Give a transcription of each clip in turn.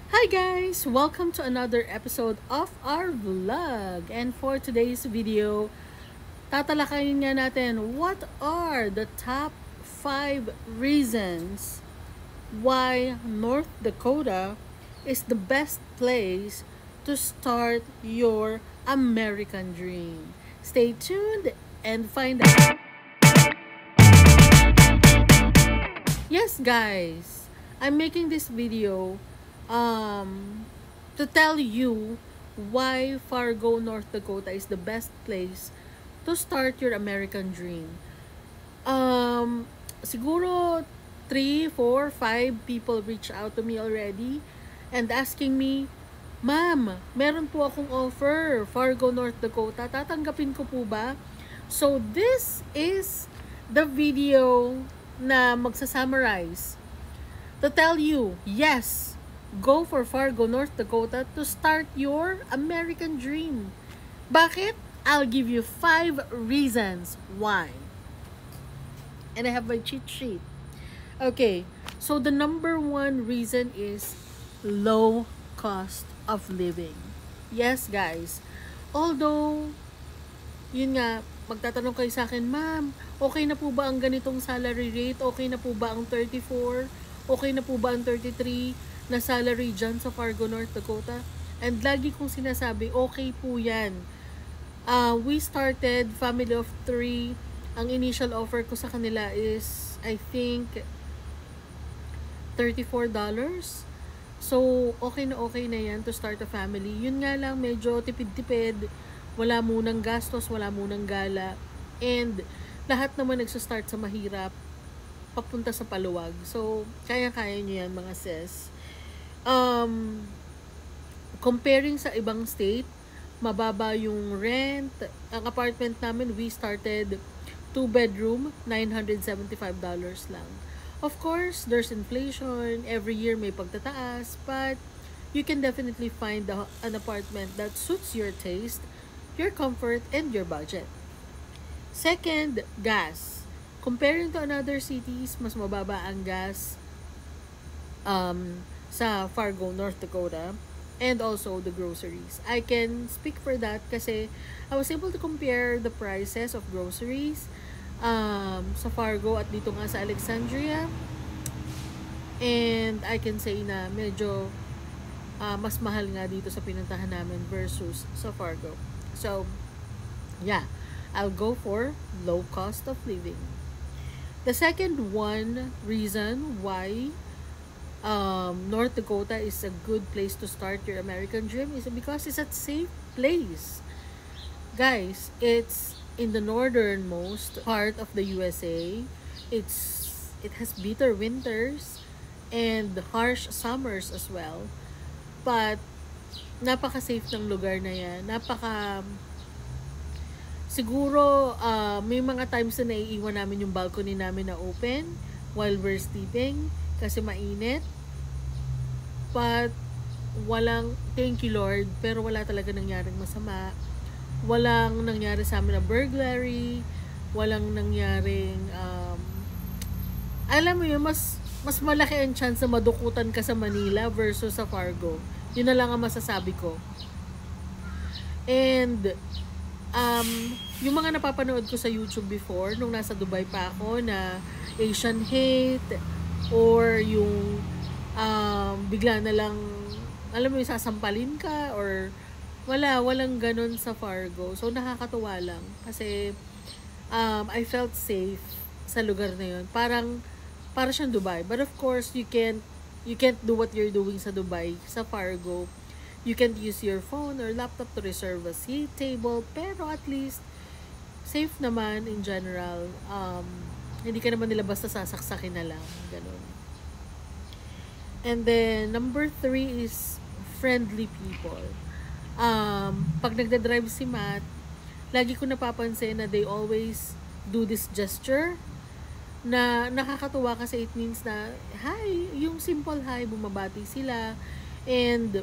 Hi guys! Welcome to another episode of our vlog. And for today's video, tatalakayin nga natin what are the top 5 reasons why North Dakota is the best place to start your American dream. Stay tuned and find out. Yes guys, I'm making this video um, to tell you why Fargo, North Dakota is the best place to start your American dream. Siguro 3, 4, 5 people reach out to me already and asking me, Ma'am, meron po akong offer, Fargo, North Dakota. Tatanggapin ko po ba? So, this is the video na magsa-summarize to tell you, yes, go for Fargo, North Dakota to start your American dream. Bakit? I'll give you 5 reasons why. And I have my cheat sheet. Okay, so the number 1 reason is low cost of living. Yes, guys. Although, yun nga, magtatanong kayo sa akin, Ma'am, okay na po ba ang ganitong salary rate? Okay na po ba ang 34? Okay na po ba ang 33 na salary dyan sa Fargo, North Dakota? And lagi kong sinasabi, okay po yan. We started family of 3. Ang initial offer ko sa kanila is, I think, $34. So, okay na yan to start a family. Yun nga lang, medyo tipid-tipid. Wala munang gastos, wala munang gala. And, lahat naman nagsastart sa mahirap, papunta sa paluwag. So, kaya-kaya nyo yan, mga sis. Comparing sa ibang state, mababa yung rent. Ang apartment namin, we started 2-bedroom, $975 lang. Of course, there's inflation. Every year may pagtataas. But, you can definitely find an apartment that suits your taste, your comfort, and your budget. Second, gas. Comparing to another cities, mas mababa ang gas sa Fargo, North Dakota. And also the groceries. I can speak for that kasi I was able to compare the prices of groceries sa Fargo at dito nga sa Alexandria. And I can say na medyo mas mahal nga dito sa pinuntahan namin versus sa Fargo. So, yeah, I'll go for low cost of living. The second one reason why North Dakota is a good place to start your American dream is because it's a safe place. Guys, it's in the northernmost part of the USA. It has bitter winters and harsh summers as well. But napaka-safe ng lugar na yan. Siguro may mga times na naiiwan namin yung balcony namin na open while we're sleeping kasi mainit. But thank you Lord, pero wala talaga nangyaring masama. Walang nangyari sa amin na burglary, walang nangyaring alam mo yun, mas malaki ang chance na madukutan ka sa Manila versus sa Fargo. Yun na lang ang masasabi ko. And yung mga napapanood ko sa YouTube before nung nasa Dubai pa ako na Asian hate or yung bigla na lang alam mo yung sasampalin ka or walang ganun sa Fargo. So nakakatuwa lang kasi I felt safe sa lugar na yun. Para siyang Dubai. But of course, you can't do what you're doing sa Dubai, sa Fargo. You can't use your phone or laptop to reserve a seat, table, pero at least safe naman in general. Hindi ka naman nila basta sasaksakin na lang. Ganun. And then, number 3 is friendly people. Pag nagdadrive si Matt, lagi ko napapansin na they always do this gesture na nakakatuwa kasi it means na, hi, yung simple hi, bumabati sila. And,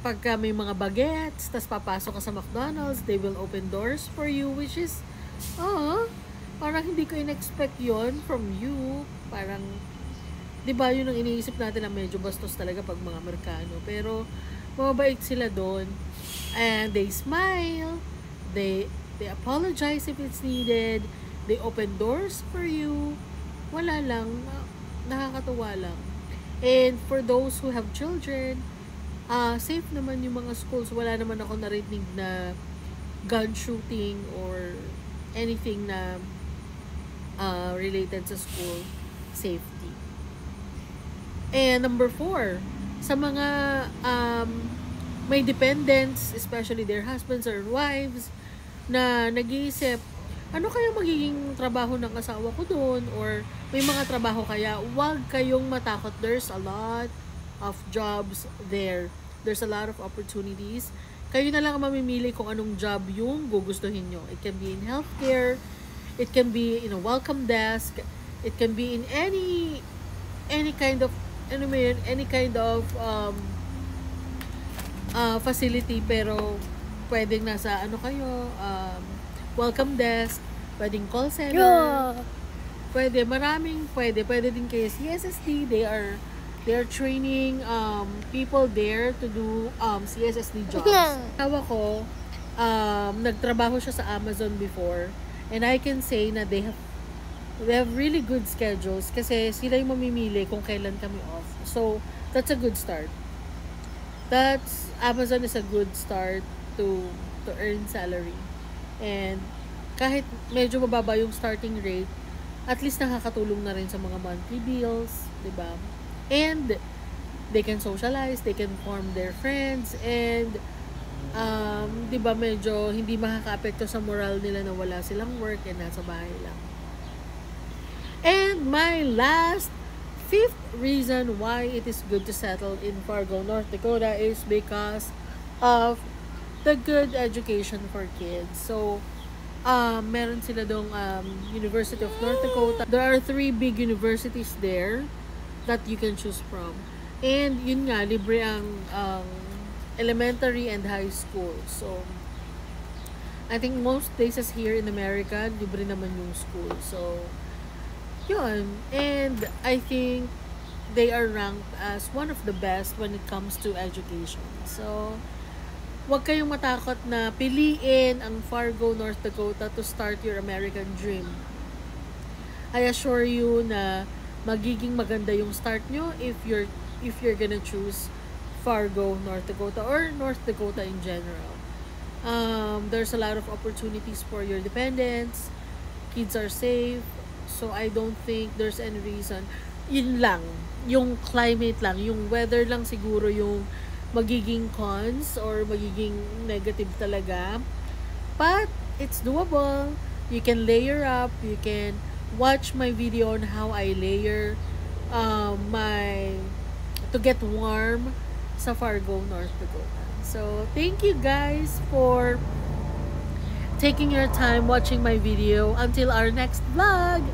pagka may mga bagets, tas papasok ka sa McDonald's, they will open doors for you, which is, parang hindi ko in-expect yon from you. Parang, 'Di ba yun ang iniisip natin na medyo bastos talaga pag mga Amerikano. Pero mababait sila doon. And they smile, they apologize if it's needed, they open doors for you. Wala lang, nakakatuwa lang. And for those who have children, safe naman yung mga schools. Wala naman ako narinig na gun shooting or anything na related sa school safety. And number 4, sa mga may dependents, especially their husbands or wives, na nag-iisip, ano kaya magiging trabaho ng asawa ko doon? Or may mga trabaho kaya? Huwag kayong matakot. There's a lot of jobs there. There's a lot of opportunities. Kayo na lang ang mamimili kung anong job yung gugustuhin nyo. It can be in healthcare. It can be in a welcome desk. It can be in any kind of any kind of facility, pero pwedeng nasa kayo, welcome desk, pwedeng call center, pwede din kayo CSSD. They are training people there to do CSSD jobs. Tawa ko, nagtrabaho siya sa Amazon before, and I can say na they have really good schedules kasi sila yung mamimili kung kailan kami off. So that's a good start. Amazon is a good start to earn salary. And kahit medyo mababa yung starting rate, at least nakakatulong na rin sa mga monthly bills, 'di ba? And they can socialize, they can form their friends, and 'di ba, medyo hindi makakaapekto sa moral nila na wala silang work and nasa bahay lang. And my last 5th reason why it is good to settle in Fargo, North Dakota is because of the good education for kids. So, meron sila dong University of North Dakota. There are 3 big universities there that you can choose from. And yun nga, libre ang elementary and high school. So, I think most places here in America, libre naman yung school. So, yun. And I think they are ranked as one of the best when it comes to education. So, huwag kayong matakot na piliin ang Fargo, North Dakota to start your American dream. I assure you na magiging maganda yung start nyo if you're gonna choose Fargo, North Dakota, or North Dakota in general. There's a lot of opportunities for your dependents. Kids are safe. So, I don't think there's any reason. Yun lang. Yung climate lang. Yung weather lang siguro yung magiging cons or magiging negative talaga. But, it's doable. You can layer up. You can watch my video on how I layer to get warm sa Fargo, North Dakota. So, thank you guys for taking your time watching my video. Until our next vlog!